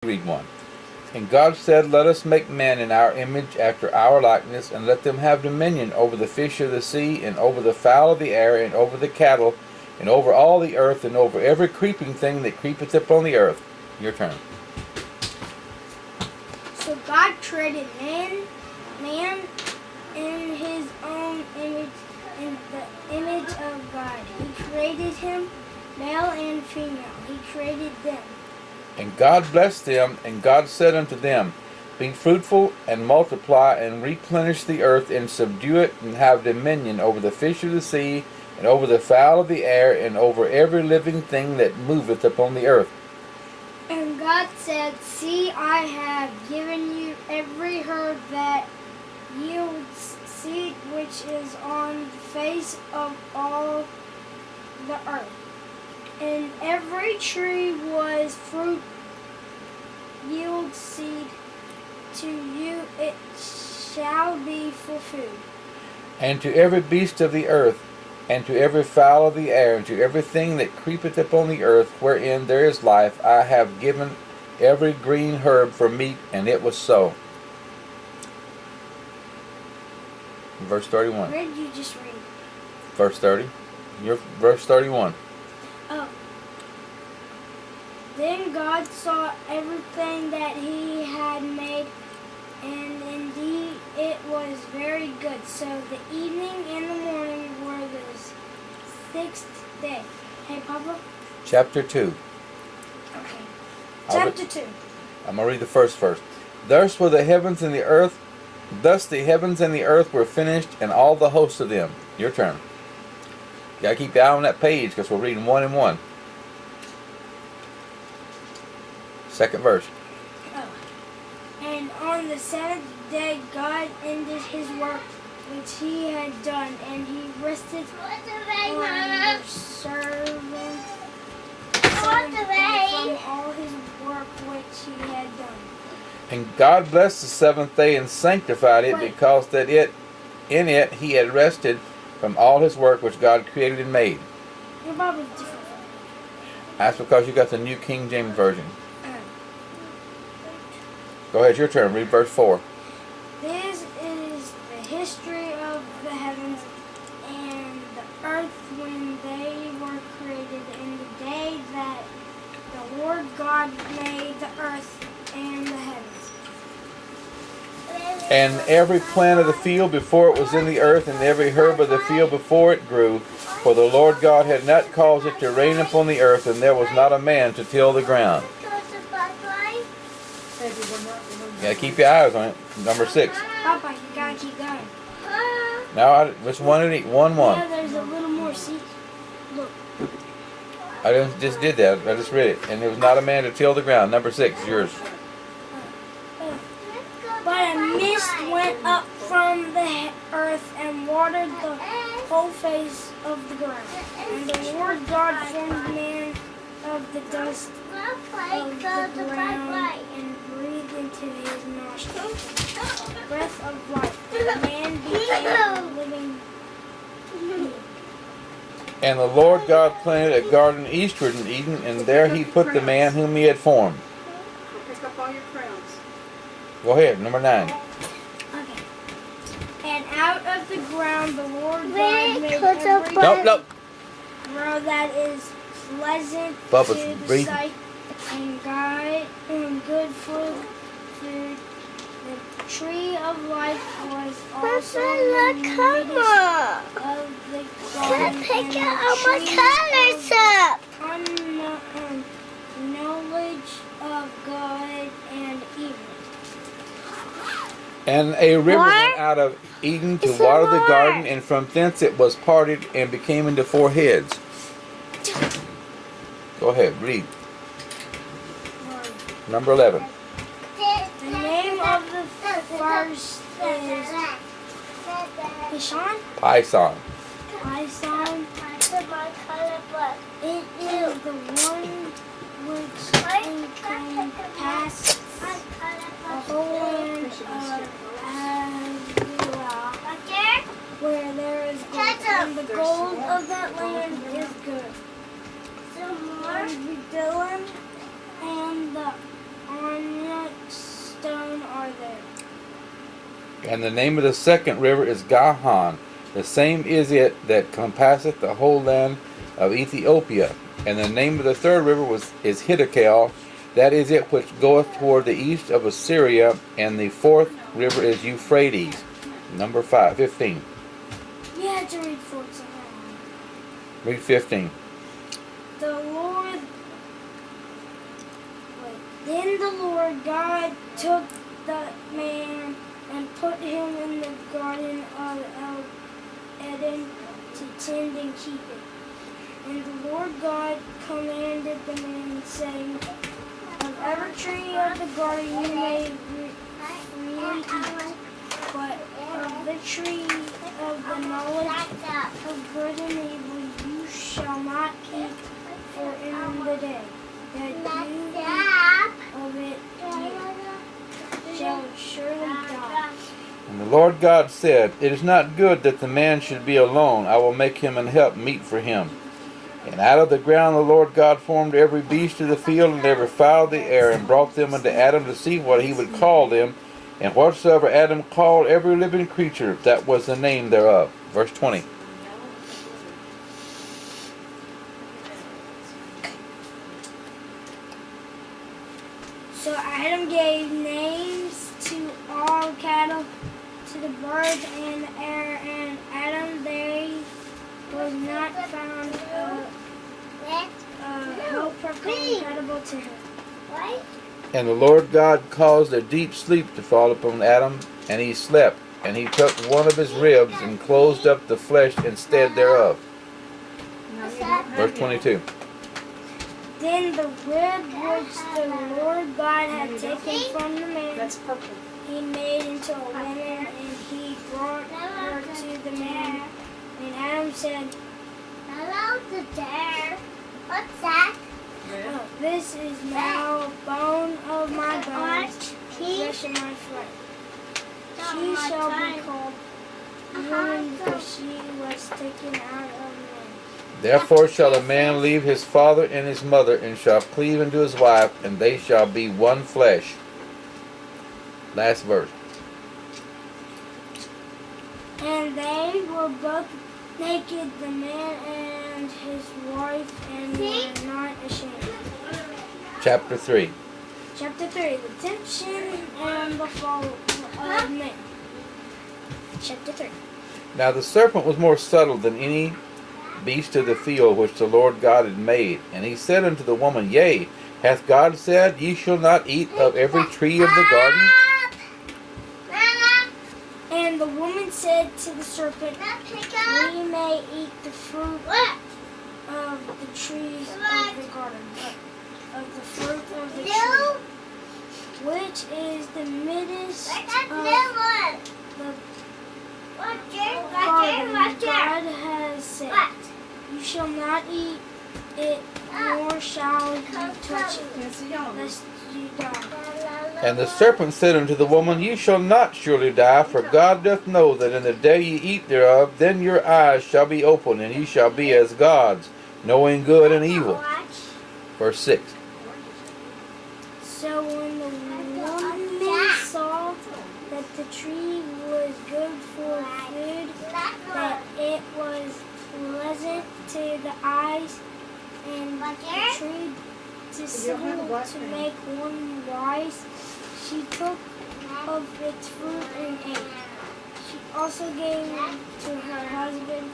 Read one. And God said, Let us make man in our image, after our likeness, and let them have dominion over the fish of the sea, and over the fowl of the air, and over the cattle, and over all the earth, and over every creeping thing that creepeth upon the earth. Your turn. So God created man in his own image, in the image of God. He created him, male and female. He created them. And God blessed them, and God said unto them, Be fruitful, and multiply, and replenish the earth, and subdue it, and have dominion over the fish of the sea, and over the fowl of the air, and over every living thing that moveth upon the earth. And God said, See, I have given you every herb that yields seed, which is on the face of all the earth. And every tree was fruit yields seed. To you it shall be for food. And to every beast of the earth, and to every fowl of the air, and to everything that creepeth upon the earth, wherein there is life, I have given every green herb for meat, and it was so. Verse 31. Where did you just read? Verse 30. Verse 31. Oh. Then God saw everything that he had made, and indeed it was very good. So the evening and the morning were the sixth day. Hey, Papa? Chapter 2. Okay. Chapter 2. I'm going to read the first. Thus the heavens and the earth were finished, and all the hosts of them. Your turn. You got to keep your eye on that page, because we're reading 1 and 1. Second verse. Oh. And on the seventh day God ended his work which he had done, and he rested on the seventh from all his work which he had done. And God blessed the seventh day and sanctified it, because that in it he had rested from all his work which God created and made. Your Bible's different. That's because you got the New King James Version. Go ahead, your turn. Read verse 4. This is the history of the heavens and the earth when they were created, in the day that the Lord God made the earth and the heavens. And every plant of the field before it was in the earth, and every herb of the field before it grew. For the Lord God had not caused it to rain upon the earth, and there was not a man to till the ground. You gotta keep your eyes on it. Number 6. Papa, you gotta keep going. Now, which one did he? 1. Yeah, there's a little more. See? Look. I just did that. I just read it. And there was not a man to till the ground. Number 6, yours. But a mist went up from the earth and watered the whole face of the ground. And the Lord God formed man of the dust of the ground and breathed into his nostrils the breath of life. And man became a living being. And the Lord God planted a garden eastward in Eden, and there he put the man whom he had formed. Pick up all your crowns. Go ahead, number 9. Okay. And out of the ground the Lord God made every Nope. grow that is pleasant Bubba's to the breathing. sight and good for food. The tree of life was also in the midst of the garden, and the tree of knowledge of good and evil. And a river went out of Eden to water the garden, and from thence it was parted and became into 4 heads. Go ahead, read. Number 11. The name of the first is Pishon. Pison. Pison. It is the one which encompasses the whole land of Avila, where there is gold, and the gold of that land is good. And the on And the name of the second river is Gihon. The same is it that compasseth the whole land of Ethiopia. And the name of the third river is Hiddekel. That is it which goeth toward the east of Assyria. And the fourth river is Euphrates. Number 15. You had to read 14. Read 15. Then the Lord God took the man and put him in the garden of Eden to tend and keep it. And the Lord God commanded the man, saying, of every tree of the garden you may freely eat, but of the tree of the knowledge of good and evil you shall not eat, for in the day that you eat of it you shall surely die. And the Lord God said, it is not good that the man should be alone. I will make him an help meet for him. And out of the ground the Lord God formed every beast of the field and every fowl of the air, and brought them unto Adam to see what he would call them. And whatsoever Adam called every living creature, that was the name thereof. Verse 20. So Adam gave names to all cattle, to the birds and the air, and Adam there was not found a helper compatible to him. And the Lord God caused a deep sleep to fall upon Adam, and he slept. And he took one of his ribs and closed up the flesh instead thereof. Verse 22. Then the rib which the Lord God had taken from the man, That's purple. he made into a woman, and he brought her to the man. And Adam said, Hello there. What's that? oh, this is now bone of my bones, flesh of my flesh. She shall be called woman, because she was taken out of man. Therefore shall a man leave his father and his mother, and shall cleave unto his wife, and they shall be one flesh. Last verse. And they were both naked, the man and his wife, and were not ashamed. Chapter 3. Chapter 3, the temptation and the fall of man. Chapter 3. Now the serpent was more subtle than any beast of the field which the Lord God had made. And he said unto the woman, Yea, hath God said, Ye shall not eat of every tree of the garden? And the woman said to the serpent, we may eat the fruit of the trees of the garden, but of the fruit of the tree, which is the midst of the garden, God has said, you shall not eat it, nor shall you touch it, lest you die. And the serpent said unto the woman, Ye shall not surely die, for God doth know that in the day ye eat thereof, then your eyes shall be opened, and ye shall be as gods, knowing good and evil. Verse 6. So when the woman saw that the tree was good for food, that it was pleasant to the eyes, and the tree desirable to make one wise, she took of its fruit and ate. She also gave to her husband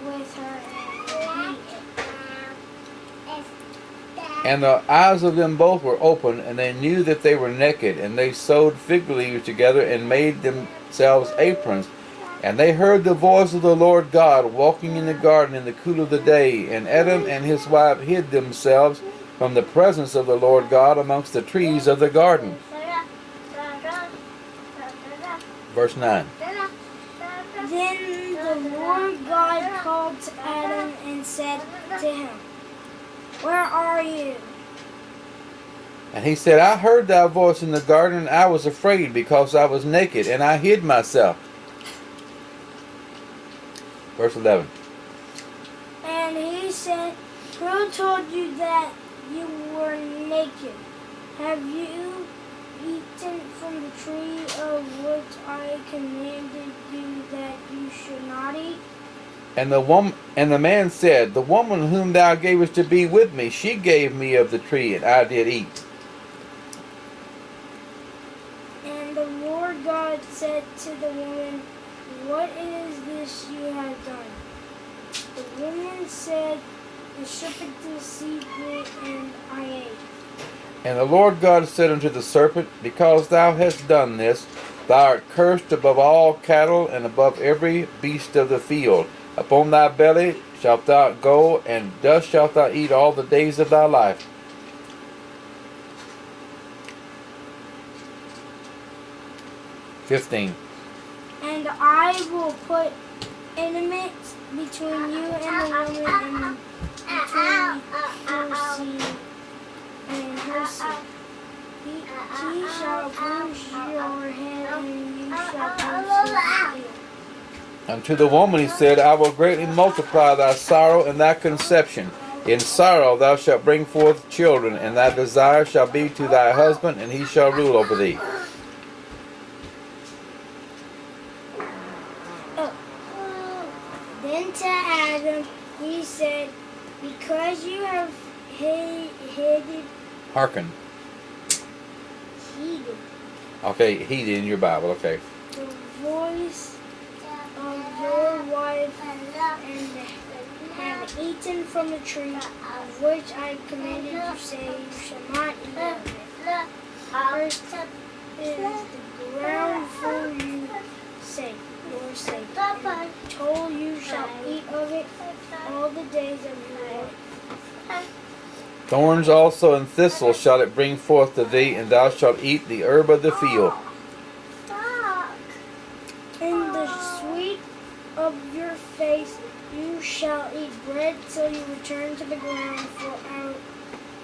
with her, and he ate. And the eyes of them both were open, and they knew that they were naked, and they sewed fig leaves together and made themselves aprons. And they heard the voice of the Lord God walking in the garden in the cool of the day. And Adam and his wife hid themselves from the presence of the Lord God amongst the trees of the garden. Verse 9. Then the Lord God called to Adam and said to him, where are you? And he said, I heard thy voice in the garden, and I was afraid, because I was naked, and I hid myself. Verse 11. And he said, who told you that you were naked? Have you eaten from the tree of which I commanded you that you should not eat? And the man said, The woman whom thou gavest to be with me, she gave me of the tree, and I did eat. And the Lord God said to the woman, What is this you have done? The woman said, The serpent deceived me, and I ate. And the Lord God said unto the serpent, Because thou hast done this, thou art cursed above all cattle, and above every beast of the field. Upon thy belly shalt thou go, and dust shalt thou eat all the days of thy life. (15) And I will put enmity between you and the woman, and between your seed and her seed. He shall bruise your head, and you shall bruise his heel. Unto the woman he said, I will greatly multiply thy sorrow and thy conception. In sorrow thou shalt bring forth children, and thy desire shall be to thy husband, and he shall rule over thee. Then to Adam he said, Because you have heeded. Hearken. Okay, heeded in your Bible, okay. The voice of your wife, and have eaten from the tree of which I commanded you, say, You shall not eat of it. First is the ground for you sake, your sake. And told you shall eat of it all the days of your life. Thorns also and thistles shall it bring forth to thee, and thou shalt eat the herb of the field. In the sweet of your face you shall eat bread till you return to the ground, for out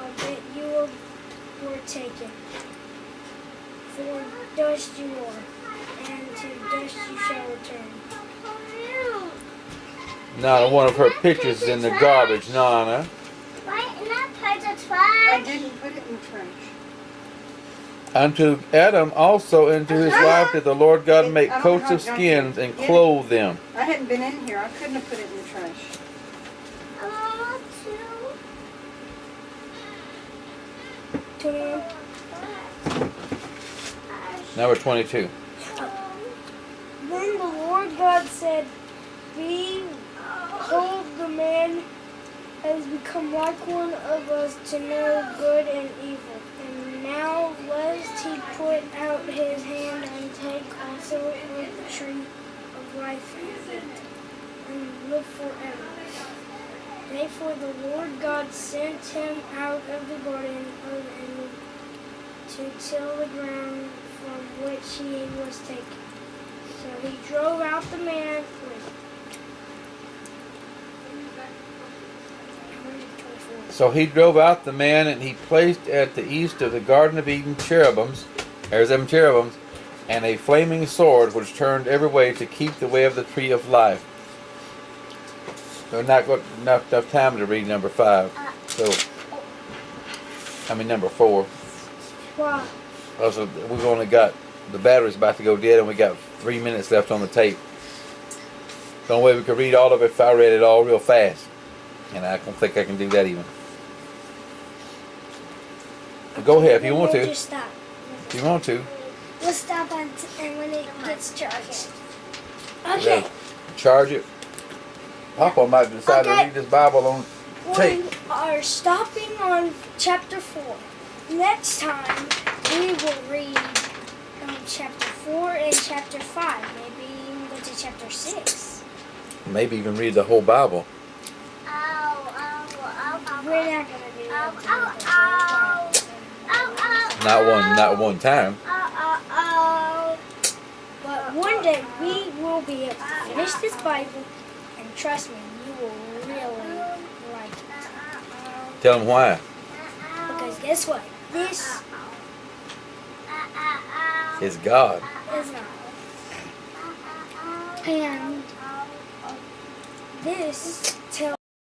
of it you were taken. For dust you are, and to dust you shall return. Now, one of her pictures is in the garbage, Nana. I didn't put it in the trash. Unto Adam also and to his wife did the Lord God make coats of skins and clothe them. I hadn't been in here. I couldn't have put it in the trash. Number 22. Then the Lord God said, Behold, the man has become like one of us to know good and evil. And now lest he put out his hand and take also of the tree of life and eat, and live forever. Therefore the Lord God sent him out of the garden of Eden to till the ground from which he was taken. So he drove out the man. So he drove out the man, and he placed at the east of the Garden of Eden cherubims, there's them cherubims, and a flaming sword which turned every way to keep the way of the tree of life. There's not got enough time to read number 5. Number 4. Wow. Also, we've only got, the battery's about to go dead, and we got 3 minutes left on the tape. The only way we could read all of it if I read it all real fast. And I don't think I can do that even. But go ahead if you want to. Just stop. If you want to. We'll stop and when it gets charged. Okay. Charge it. Papa might decide to read this Bible on tape. We are stopping on chapter 4. Next time we will read chapter 4 and chapter 5. Maybe even go to chapter 6. Maybe even read the whole Bible. We're not going to do that. Not one time. But one day we will be able to finish this Bible, and trust me, you will really like it. Tell them why. Because guess what? This It's God. is not. And this